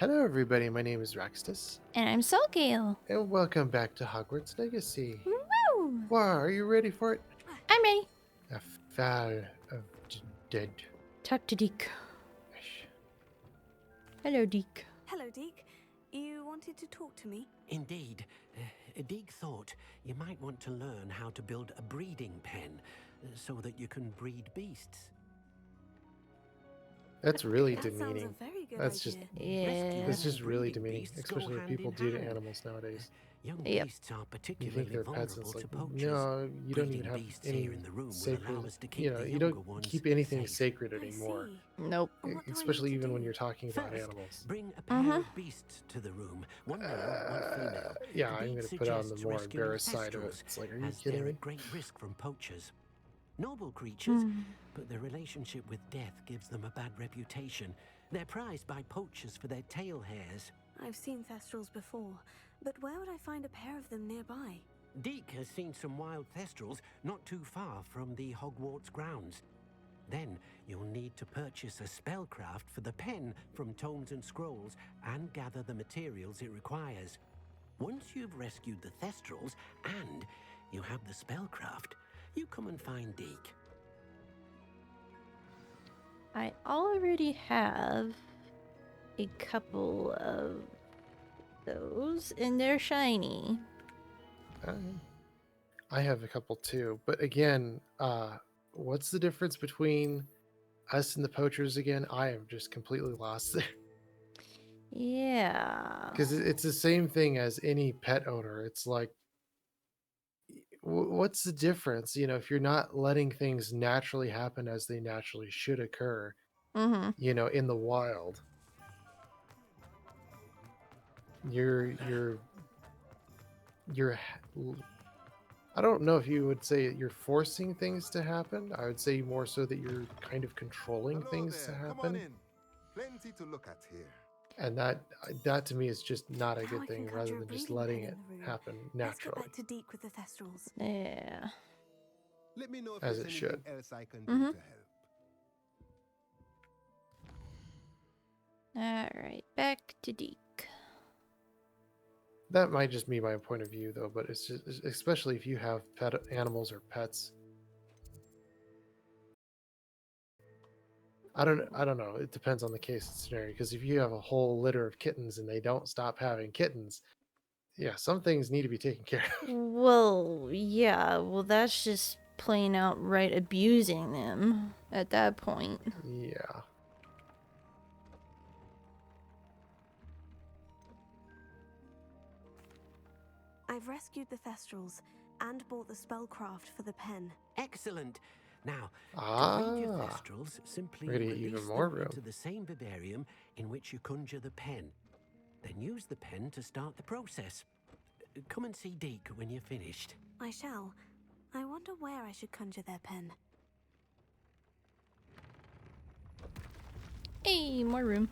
Hello, everybody. My name is Raxtus, And I'm Soulgale. and welcome back to Hogwarts Legacy. Woo! Wow, are you ready for it? I'm ready. A Foal of Dead. Talk to Deke. Hello, Deke. Hello, Deke. You wanted to talk to me? Indeed. Deek thought you might want to learn how to build a breeding pen so that you can breed beasts. That's really That sounds a demeaning. very good That's idea. Yeah. That's just and really breeding demeaning, beasts go especially what hand people in do to hand. animals nowadays. Young Yep. beasts are You think particularly they're pets, and vulnerable it's like, to poachers. no, you don't even Breeding have beasts any here in the room will sacred, allow us to keep the you don't younger ones keep anything safe. sacred I anymore. see. Nope. What do I Especially need to even do? when you're talking about First, animals. bring a pair of beasts to the room, one male, one female. Yeah, I'm Deek going to put on the suggests more rescuing embarrassed side of it. thestrals, It's like, are you as kidding they're me? at great risk from poachers. Noble creatures, but their relationship with death gives them a bad reputation. They're prized by poachers for their tail hairs. I've seen thestrals before, but where would I find a pair of them nearby? Deek has seen some wild thestrals not too far from the Hogwarts grounds. Then you'll need to purchase a spellcraft for the pen from Tomes and Scrolls and gather the materials it requires. Once you've rescued the thestrals and you have the spellcraft, you come and find Deek. I already have a couple of those, and they're shiny. I have a couple too, but again, what's the difference between us and the poachers again? I am just completely lost there Yeah. because it's the same thing as any pet owner. It's like, what's the difference? You know, if you're not letting things naturally happen as they naturally should occur, you know, in the wild, you're I don't know if you would say you're forcing things to happen. I would say more so that you're kind of controlling Hello things to there. Come on happen. in. Plenty to look at here. And that to me is just not a Now good I can thing, rather conjure a than just breeding letting pen it in the room. happen Let's get naturally, back to Deke with the thestrals. Yeah. Let me know if as there's it anything should. else I can do to help. Alright, back to Deke. That might just be my point of view, though. But it's just, especially if you have pet animals or pets. I don't know. It depends on the case and scenario. Because if you have a whole litter of kittens and they don't stop having kittens, yeah, some things need to be taken care of. Well, yeah. Well, that's just plain outright abusing them at that point. Yeah. I've rescued the thestrals and bought the spellcraft for the pen. Excellent. Now, to breed your Ah. thestrals, simply We're gonna get even release more them room. into the same vivarium in which you conjure the pen. Then use the pen to start the process. Come and see Deek when you're finished. I shall. I wonder where I should conjure their pen. Hey, more room.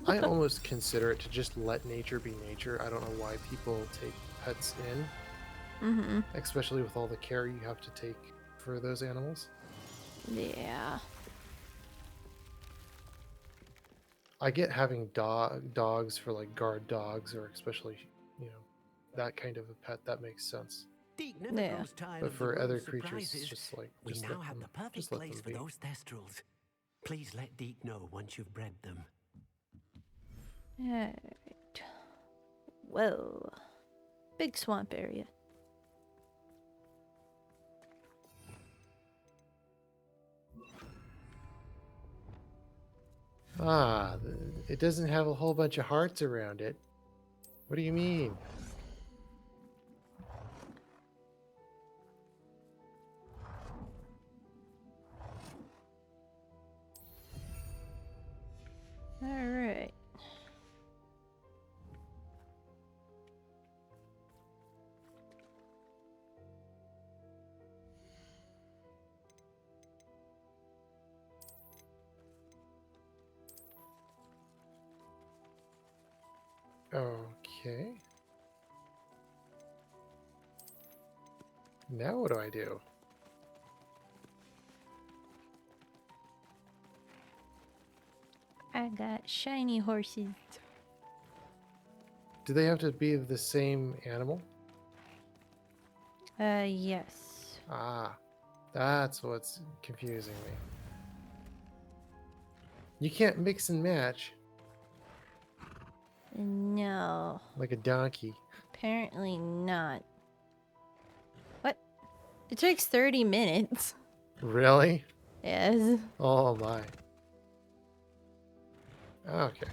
I almost consider it to just let nature be nature. I don't know why people take pets in, especially with all the care you have to take for those animals. Yeah. I get having dogs for like guard dogs, or especially, you know, that kind of a pet. That makes sense. Deek never Yeah. grows tired But of the for room's other creatures, it's surprises. just like, We just now let have them, the perfect just let place them for be. those thestrals. Please let Deek know once you've bred them. Alright. Whoa. Big swamp area. Ah, it doesn't have a whole bunch of hearts around it. What do you mean? Alright. Okay. Now what do I do? I got shiny horses. Do they have to be of the same animal? Yes. Ah, that's what's confusing me. You can't mix and match No. like a donkey. Apparently not. What? It takes 30 minutes. Really? Yes. Oh my. Okay.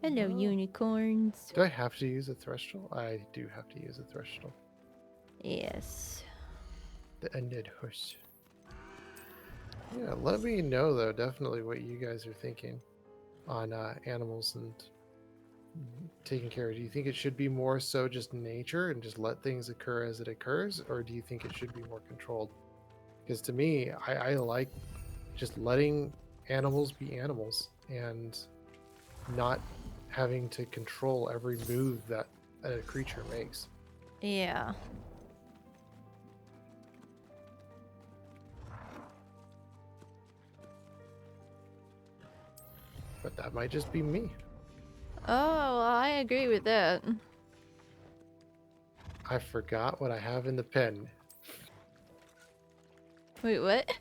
Hello, Well, unicorns. do I have to use a threshold? I do have to use a threshold. Yes. The undead horse. Yeah, let me know though, definitely what you guys are thinking on animals and taking care of. Do you think it should be more so just nature and just let things occur as it occurs, or do you think it should be more controlled? Because to me, I like just letting animals be animals and not having to control every move that a creature makes. Yeah. But that might just be me. Oh, well, I agree with that. I forgot what I have in the pen. Wait, what?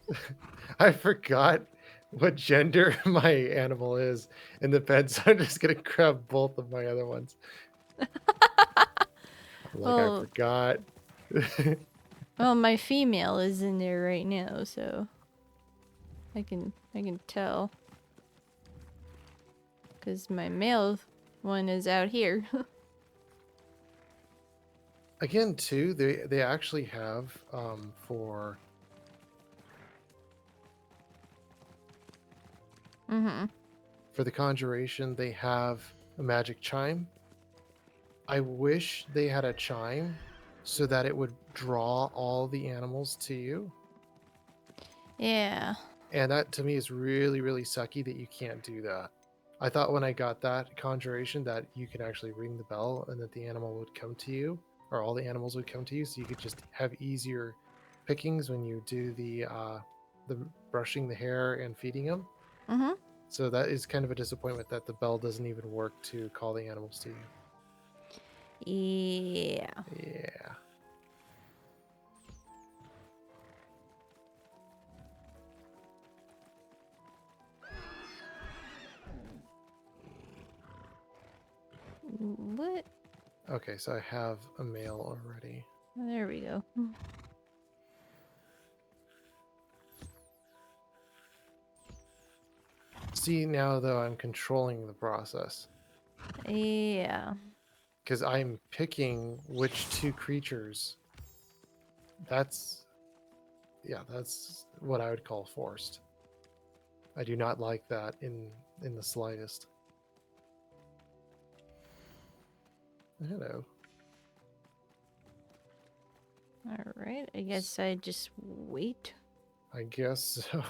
I forgot what gender my animal is in the pen, so I'm just gonna grab both of my other ones. Like I Well, forgot. well, my female is in there right now, so I can tell. 'Cause my male one is out here. Again, too, they actually have for Mm-hmm. for the conjuration they have a magic chime. I wish they had a chime so that it would draw all the animals to you. Yeah. And that to me is really, really sucky that you can't do that. I thought when I got that conjuration that you could actually ring the bell and that the animal would come to you, or all the animals would come to you, so you could just have easier pickings when you do the brushing the hair and feeding them. Mm-hmm. So that is kind of a disappointment that the bell doesn't even work to call the animals to you. Yeah. Yeah. What? Okay, so I have a male already. There we go. See, now though I'm controlling the process Yeah. because I'm picking which two creatures. That's what I would call forced. I do not like that in the slightest. Hello. All right. I guess I just wait. I guess so.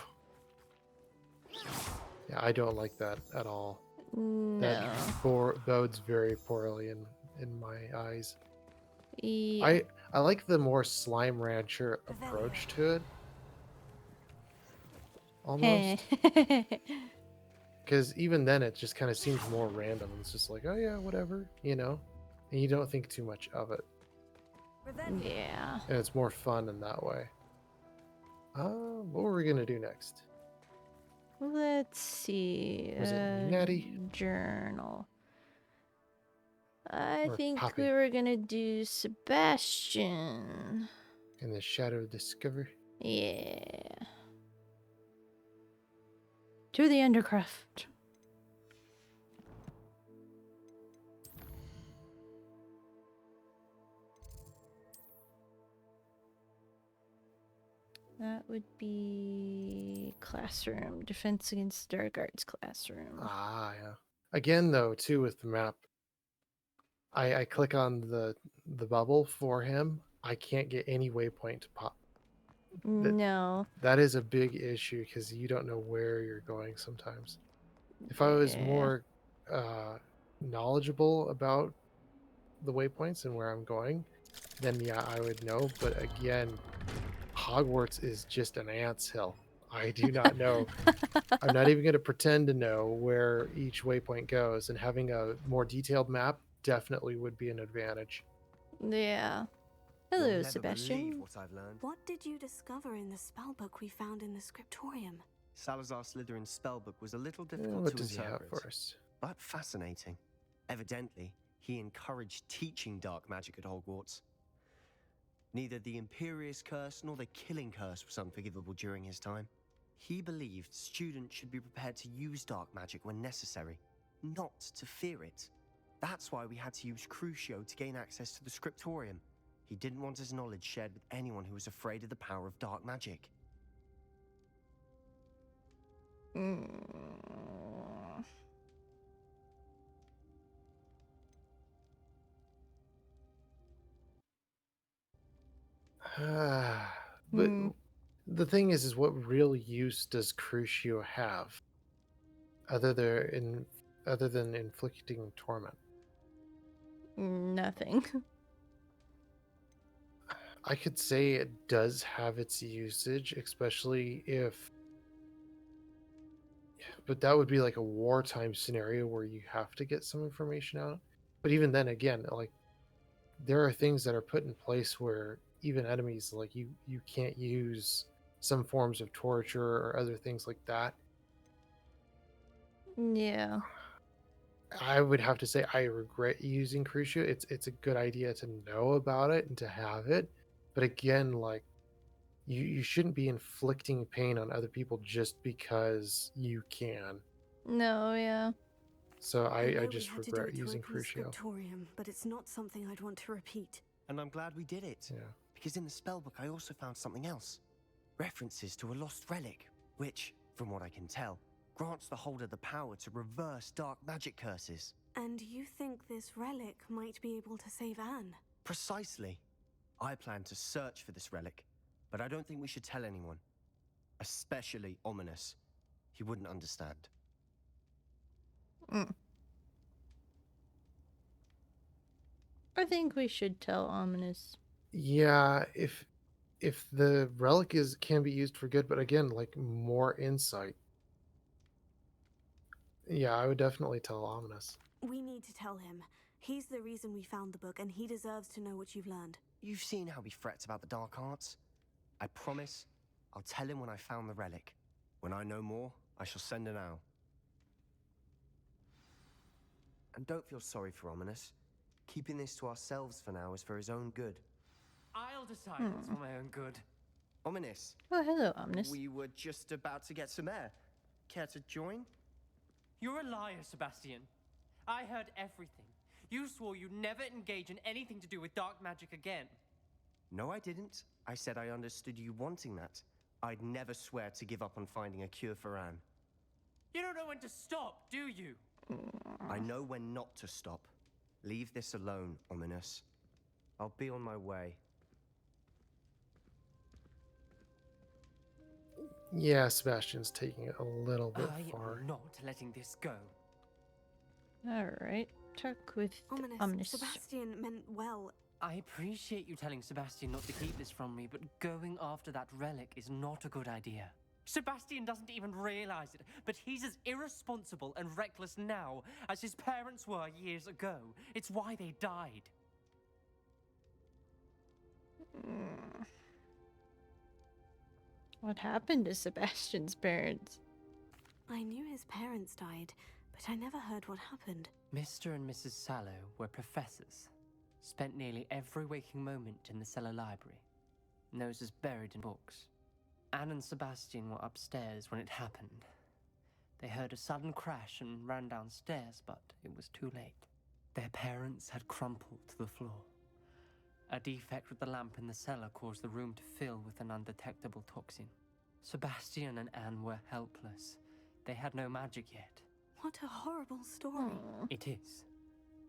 Yeah, I don't like that at all. No. That bodes very poorly in my eyes. Yeah. I like the more slime rancher approach to it. Almost. Because even then it just kind of seems more random. It's just like, oh yeah, whatever, you know? And you don't think too much of it. Yeah. And it's more fun in that way. What were we going to do next? Let's see. Was it Natty? Journal. I Or think Poppy? we were gonna do Sebastian. In the Shadow of Discovery? Yeah. To the Undercraft. That would be classroom. Defense against dark arts classroom. Ah, yeah. Again, though, too, with the map, I click on the bubble for him. I can't get any waypoint to pop. No. That is a big issue because you don't know where you're going sometimes. If I was Yeah. more knowledgeable about the waypoints and where I'm going, then yeah, I would know. But again, Hogwarts is just an ant's hill. I do not know. I'm not even going to pretend to know where each waypoint goes. And having a more detailed map definitely would be an advantage. Yeah. You'll Hello, never believe Sebastian. what I've learned. What did you discover in the spellbook we found in the scriptorium? Salazar Slytherin's spellbook was a little Eh, difficult what to does he have interpret, for us? but fascinating. Evidently, he encouraged teaching dark magic at Hogwarts. Neither the Imperious Curse nor the Killing Curse was unforgivable during his time. He believed students should be prepared to use dark magic when necessary, not to fear it. That's why we had to use Crucio to gain access to the scriptorium. He didn't want his knowledge shared with anyone who was afraid of the power of dark magic. Mm. But Hmm. the thing is what real use does Crucio have, other than inflicting torment? Nothing. I could say it does have its usage, especially if, but that would be like a wartime scenario where you have to get some information out. But even then, again, like there are things that are put in place where even enemies, like you can't use some forms of torture or other things like that. Yeah. I would have to say I regret using Crucio. It's a good idea to know about it and to have it, but again, like you shouldn't be inflicting pain on other people just because you can. No, yeah. So I I know we just had to do regret it to using open the Crucio. scriptorium, but it's not something I'd want to repeat. And I'm glad we did it. Yeah. Because in the spellbook I also found something else. References to a lost relic, which, from what I can tell, grants the holder the power to reverse dark magic curses. And you think this relic might be able to save Anne? Precisely. I plan to search for this relic, but I don't think we should tell anyone. Especially Ominous. He wouldn't understand. Mm. I think we should tell Ominous. Yeah, if the relic can be used for good, but again, like more insight. Yeah, I would definitely tell Ominous. We need to tell him. He's the reason we found the book, and he deserves to know what you've learned. You've seen how he frets about the dark arts. I promise I'll tell him when I found the relic. When I know more, I shall send an owl. And don't feel sorry for Ominous. Keeping this to ourselves for now is for his own good. I'll decide what's for my own good. Ominous. Oh, hello, Ominous. We were just about to get some air. Care to join? You're a liar, Sebastian. I heard everything. You swore you'd never engage in anything to do with dark magic again. No, I didn't. I said I understood you wanting that. I'd never swear to give up on finding a cure for Anne. You don't know when to stop, do you? I know when not to stop. Leave this alone, Ominous. I'll be on my way. Yeah, Sebastian's taking it a little bit I far. am not letting this go. Alright. Talk with Ominous. Ominous. Sebastian meant well. I appreciate you telling Sebastian not to keep this from me, but going after that relic is not a good idea. Sebastian doesn't even realize it, but he's as irresponsible and reckless now as his parents were years ago. It's why they died. What happened to Sebastian's parents? I knew his parents died, but I never heard what happened. Mr. and Mrs. Sallow were professors. Spent nearly every waking moment in the cellar library. Noses buried in books. Anne and Sebastian were upstairs when it happened. They heard a sudden crash and ran downstairs, but it was too late. Their parents had crumpled to the floor. A defect with the lamp in the cellar caused the room to fill with an undetectable toxin. Sebastian and Anne were helpless. They had no magic yet. What a horrible story. It is.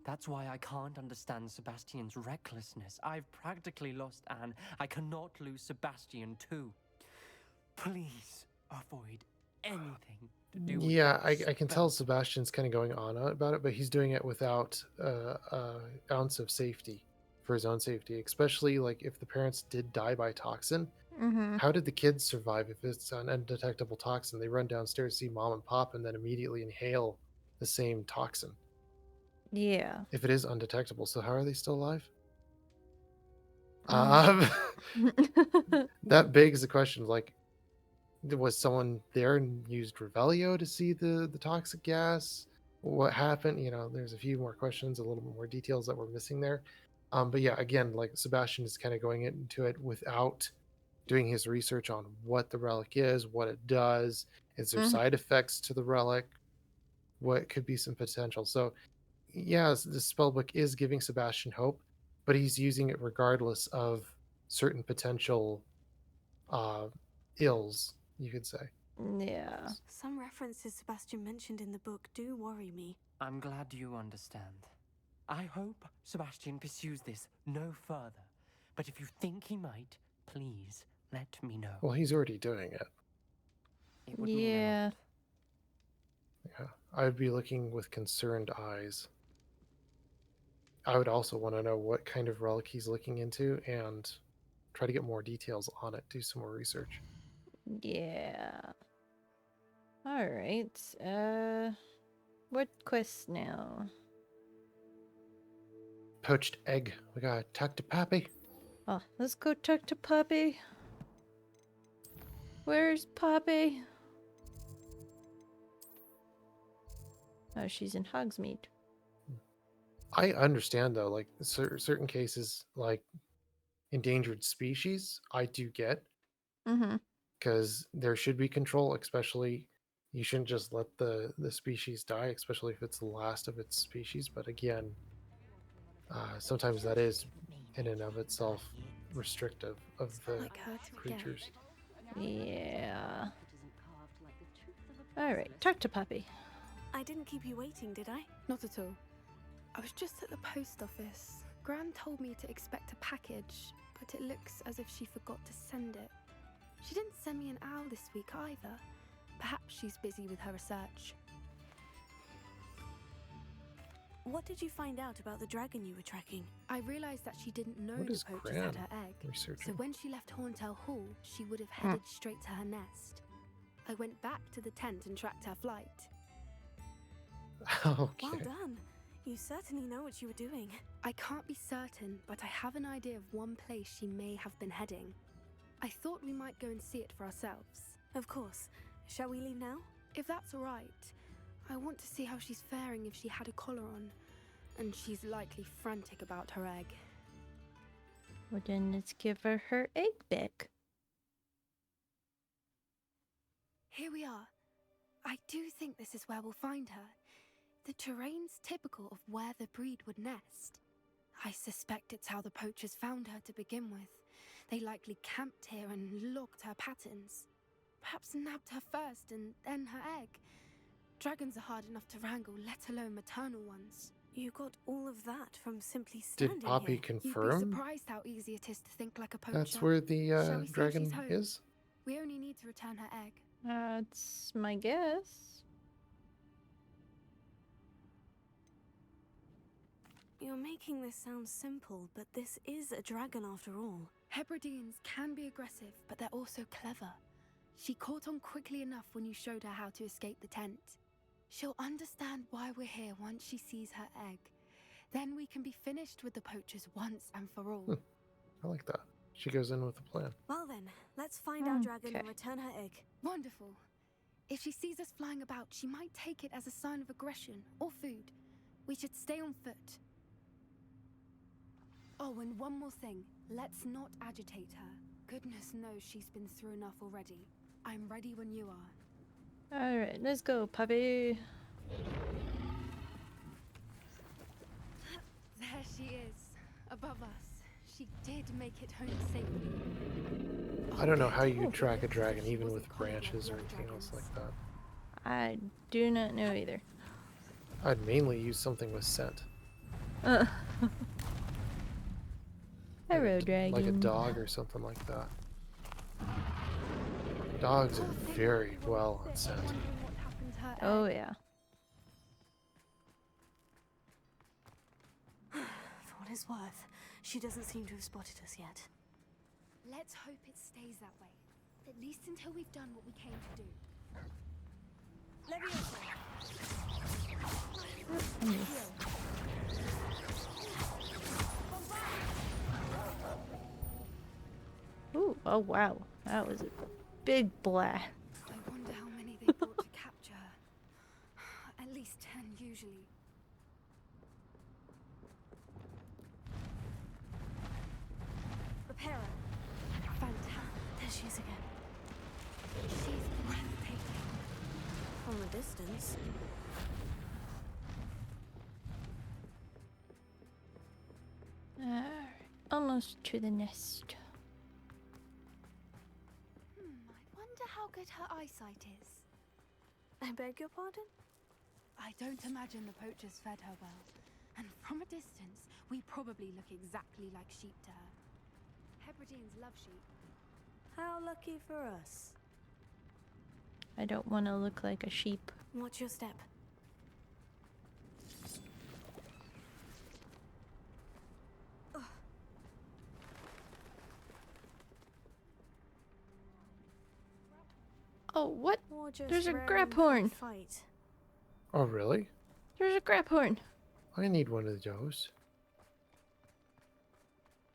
That's why I can't understand Sebastian's recklessness. I've practically lost Anne. I cannot lose Sebastian too. Please avoid anything to do with Yeah, that I can spell. tell Sebastian's kind of going on about it, but he's doing it without an ounce of safety for his own safety, especially like if the parents did die by toxin. Mm-hmm. How did the kids survive if it's an undetectable toxin? They run downstairs, see mom and pop, and then immediately inhale the same toxin. Yeah. If it is undetectable, so how are they still alive? Mm. That begs the question, like, was someone there and used Revelio to see the toxic gas? What happened? You know, there's a few more questions, a little bit more details that we're missing there. But yeah, again, like Sebastian is kind of going into it without doing his research on what the relic is, what it does, is there Mhm. side effects to the relic, what could be some potential. So yeah, the spell book is giving Sebastian hope, but he's using it regardless of certain potential uh, ills, you could say. Yeah. Some references Sebastian mentioned in the book do worry me. I'm glad you understand. I hope Sebastian pursues this no further. But if you think he might, please let me know. Well, he's already doing it. It would mean a Yeah. lot. Yeah, I'd be looking with concerned eyes. I would also want to know what kind of relic he's looking into and try to get more details on it, do some more research. Yeah. All right. What quest now? Poached egg. We gotta talk to Pappy. Oh, let's go talk to Poppy. Where's Poppy? Oh, she's in Hogsmeade. I understand though, like certain cases, like endangered species, I do get Mm-hmm. because there should be control. Especially, you shouldn't just let the species die, especially if it's the last of its species. But again, sometimes that is in and of itself restrictive of It's the not like her to forget. creatures. Yeah. All right, talk to Poppy. I didn't keep you waiting, did I? Not at all. I was just at the post office. Gran told me to expect a package, but it looks as if she forgot to send it. She didn't send me an owl this week either. Perhaps she's busy with her research. What did you find out about the dragon you were tracking? I realized that she didn't know What the is poachers Gran had her egg. So researching? when she left Horntail Hall, she would have headed straight to her nest. I went back to the tent and tracked her flight. Okay. Well done. You certainly know what you were doing. I can't be certain, but I have an idea of one place she may have been heading. I thought we might go and see it for ourselves. Of course. Shall we leave now? If that's all right. I want to see how she's faring if she had a collar on. And she's likely frantic about her egg. Well, then let's give her egg back. Here we are. I do think this is where we'll find her. The terrain's typical of where the breed would nest. I suspect it's how the poachers found her to begin with. They likely camped here and logged her patterns. Perhaps nabbed her first and then her egg. Dragons are hard enough to wrangle, let alone maternal ones. You got all of that from simply standing Did Poppy here. You'd be confirm surprised how easy it is to think like a poacher. that's where the Shall we see if dragon she's home? is? We only need to return her egg. That's my guess. You're making this sound simple, but this is a dragon after all. Hebrideans can be aggressive, but they're also clever. She caught on quickly enough when you showed her how to escape the tent. She'll understand why we're here once she sees her egg. Then we can be finished with the poachers once and for all. I like that. She goes in with a plan. Well then, let's find our dragon and Okay. return her egg. Wonderful. If she sees us flying about, she might take it as a sign of aggression or food. We should stay on foot. Oh, and one more thing. Let's not agitate her. Goodness knows she's been through enough already. I'm ready when you are. All right, let's go, Poppy. There she is, above us. She did make it home safely. I don't know how you track a dragon, even with branches or anything else like that. I do not know either. I'd mainly use something with scent. Hello, dragon. Like a dog or something like that. Dogs are very well on scent. Wondering what happened to her Oh egg. yeah. For what it's worth, she doesn't seem to have spotted us yet. Let's hope it stays that way. At least until we've done what we came to do. Let me Yes. Oh wow, that was a big blast. I wonder how many they thought to capture. At least 10 usually. Repairer. Fantastic. There she is again. She's breathtaking. From a distance. Almost to the nest. I wonder how good her eyesight is. I beg your pardon? I don't imagine the poachers fed her well. And from a distance, we probably look exactly like sheep to her. Hebrideans love sheep. How lucky for us. I don't want to look like a sheep. Watch your step. Oh, what? Or just There's a raring grab for horn. Fight. Oh, really? There's a grab horn. I need one of those.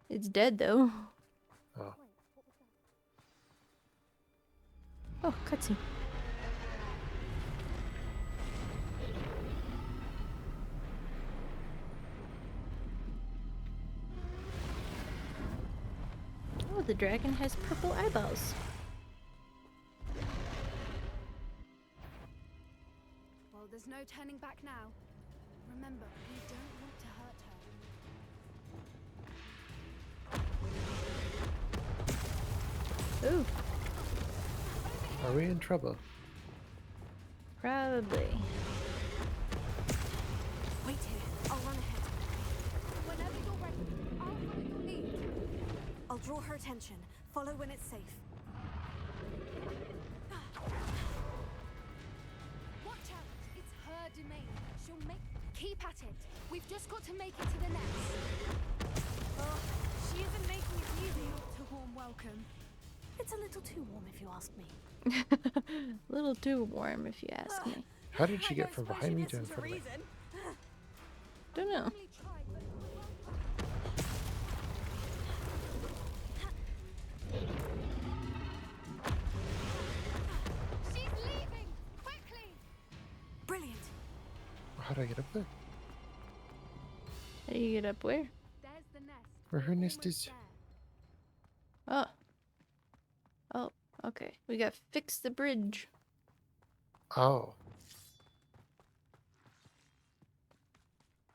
It's dead though. Oh. Oh, cutscene. Oh, the dragon has purple eyeballs. Well, there's no turning back now. Remember, we don't want to hurt her. Ooh, Are we in trouble? probably. Wait here. I'll run ahead. Whenever you're ready, I'll follow your lead. I'll draw her attention. Follow when it's safe. Watch out! It's her domain. She'll make... Keep at it. We've just got to make it to the nest. Oh, she isn't making it easy. Not a warm welcome. It's a little too warm if you ask me. A little too warm, if you ask me. How did she I get don't from suppose behind she me to in listens to front of me? reason. Don't know. Only try, but... She's leaving! Quickly! Brilliant. How do I get up there? How do you get up where? There's the nest. Where her We're nest almost is? there. Oh. Oh, okay. We got fix the bridge. Oh.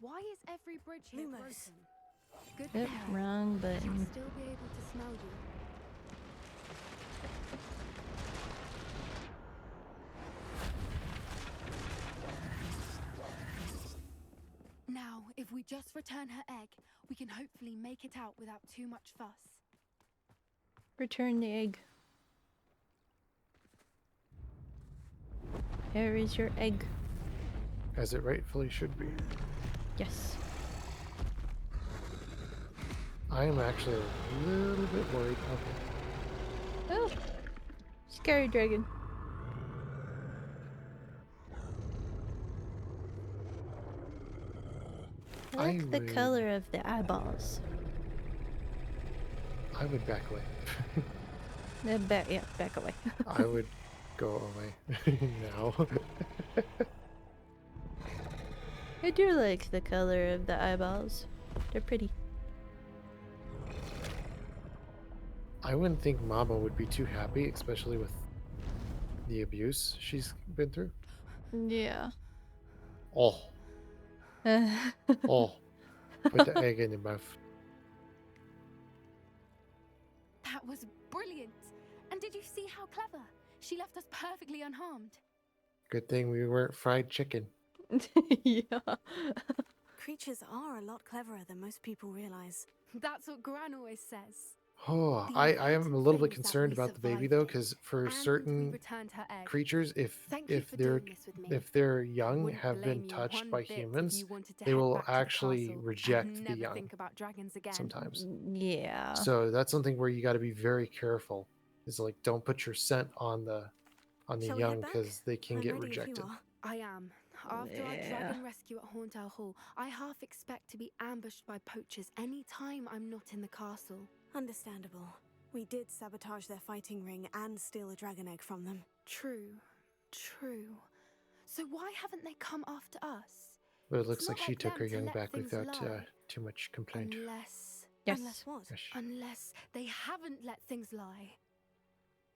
Why is every bridge here Lumos. broken? Good Yep, care. wrong She'll button. still be able to smell you. Now, if we just return her egg, we can hopefully make it out without too much fuss. Return the egg. Here is your egg. As it rightfully should be. Yes. I am actually a little bit worried. Okay. Oh. Scary dragon. I I like the would- color of the eyeballs. I would back away. Back away. I would go away now. I do like the color of the eyeballs. They're pretty. I wouldn't think Mama would be too happy, especially with the abuse she's been through. Yeah. Oh, oh. Put the egg in your mouth. That was brilliant! And did you see how clever? She left us perfectly unharmed. Good thing we weren't fried chicken. Yeah. Creatures are a lot cleverer than most people realize. That's what Gran always says. Oh, The I am a little bit things that concerned we about the baby survived though, it. because for And we certain returned her egg. creatures, Thank you if for they're doing this with me. if they're young, Wouldn't have been blame you touched one by bit if humans, you wanted to they head will back to the actually castle reject and the never young think about dragons again. sometimes. Yeah. So that's something where you got to be very careful. Is like don't put your scent on the Shall we head young back? because they can I'm get ready if you rejected. are. I am. After our Yeah. dragon rescue at Hauntowl Hall, I half expect to be ambushed by poachers any time I'm not in the castle. Understandable. We did sabotage their fighting ring and steal a dragon egg from them. True. So why haven't they come after us? But it looks It's like not she like took them her to young let back things without lie. too much complaint. Unless Yes. Unless what? Yes. Unless they haven't let things lie.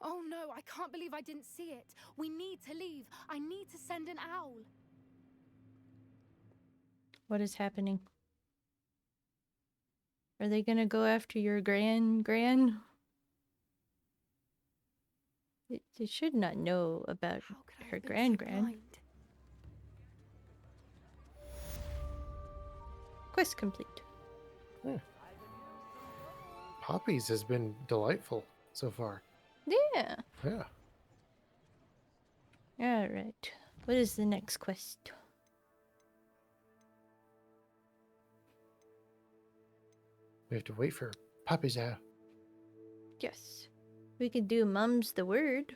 Oh no, I can't believe I didn't see it. We need to leave. I need to send an owl. What is happening? Are they gonna go after your gran? They should not know about How could I her have been so gran. blind? Quest complete. Poppies has been delightful so far. Yeah. Yeah. Alright. What is the next quest? We have to wait for Poppies out. Yes. We could do Mum's the word.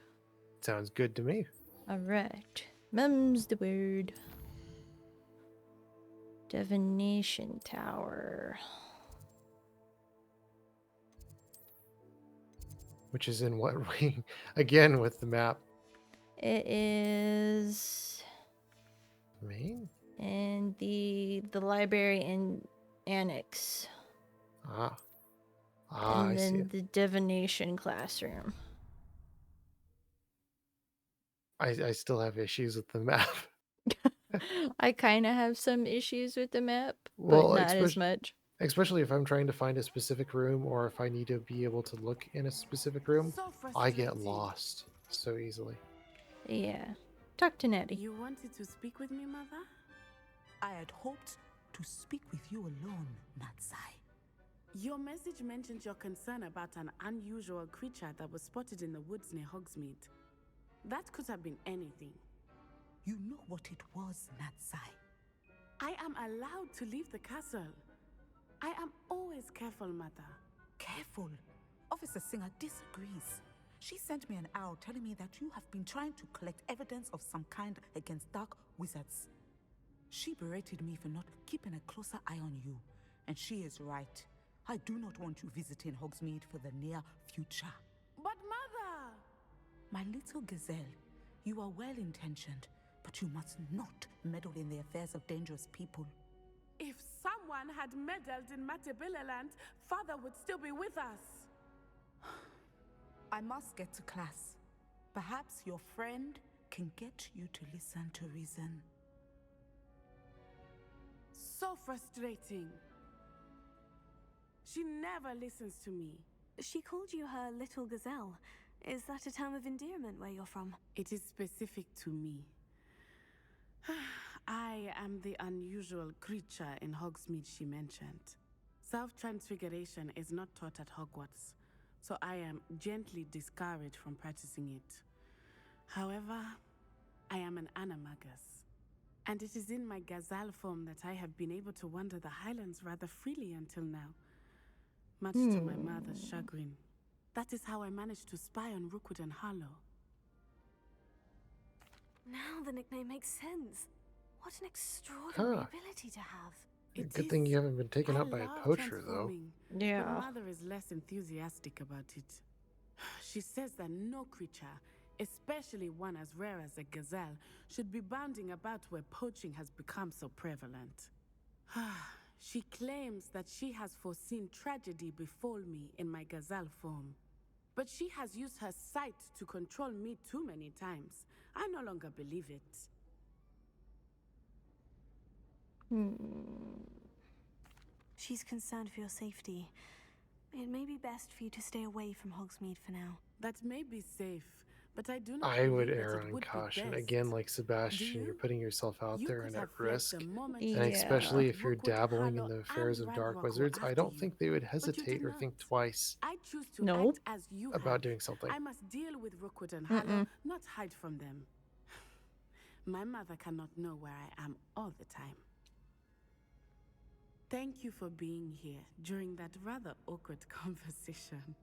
Sounds good to me. Alright. Mum's the word. Divination Tower. Which is in what wing? Again with the map. It is Main? in the library and annex. Ah. And I see then it. the divination classroom. I still have issues with the map. I kind of have some issues with the map, Well, but not as much. Especially if I'm trying to find a specific room or if I need to be able to look in a specific room, So I get frustrating. lost so easily. Yeah. Talk to Natty. You wanted to speak with me, Mother? I had hoped to speak with you alone, Natsai. Your message mentioned your concern about an unusual creature that was spotted in the woods near Hogsmeade. That could have been anything. You know what it was, Natsai. I am allowed to leave the castle. I am always careful, Mother. Careful. Officer Singer disagrees. She sent me an owl telling me that you have been trying to collect evidence of some kind against dark wizards. She berated me for not keeping a closer eye on you, and she is right. I do not want you visiting Hogsmeade for the near future. But Mother! My little gazelle, you are well-intentioned, but you must not meddle in the affairs of dangerous people. If someone had meddled in Matabeleland, Father would still be with us. I must get to class. Perhaps your friend can get you to listen to reason. So frustrating. She never listens to me. She called you her little gazelle. Is that a term of endearment where you're from? It is specific to me. I am the unusual creature in Hogsmeade she mentioned. Self-transfiguration is not taught at Hogwarts, so I am gently discouraged from practicing it. However, I am an animagus, and it is in my gazelle form that I have been able to wander the Highlands rather freely until now, much to my mother's chagrin. That is how I managed to spy on Rookwood and Harlow. Now the nickname makes sense. What an extraordinary Huh. ability to have. Good thing you haven't been taken I out by a love poacher, though. transforming, Yeah. But Mother is less enthusiastic about it. She says that no creature, especially one as rare as a gazelle, should be bounding about where poaching has become so prevalent. She claims that she has foreseen tragedy befall me in my gazelle form. But she has used her sight to control me too many times. I no longer believe it. She's concerned for your safety. It may be best for you to stay away from Hogsmeade for now. That may be safe, but I do not I would believe that err it on would be caution. best. Again, like Do Sebastian, you? you're putting yourself out You there could and have at fled risk. the moment Yeah. And especially if you're Rookwood, dabbling in Harlow, the affairs and of dark Ranrock wizards, were I after don't you. think they would But you hesitate did or think not. twice I choose to No. act as you about have. doing something. I must deal with Rookwood and Harlow, not hide from them. My mother cannot know where I am all the time. Thank you for being here during that rather awkward conversation.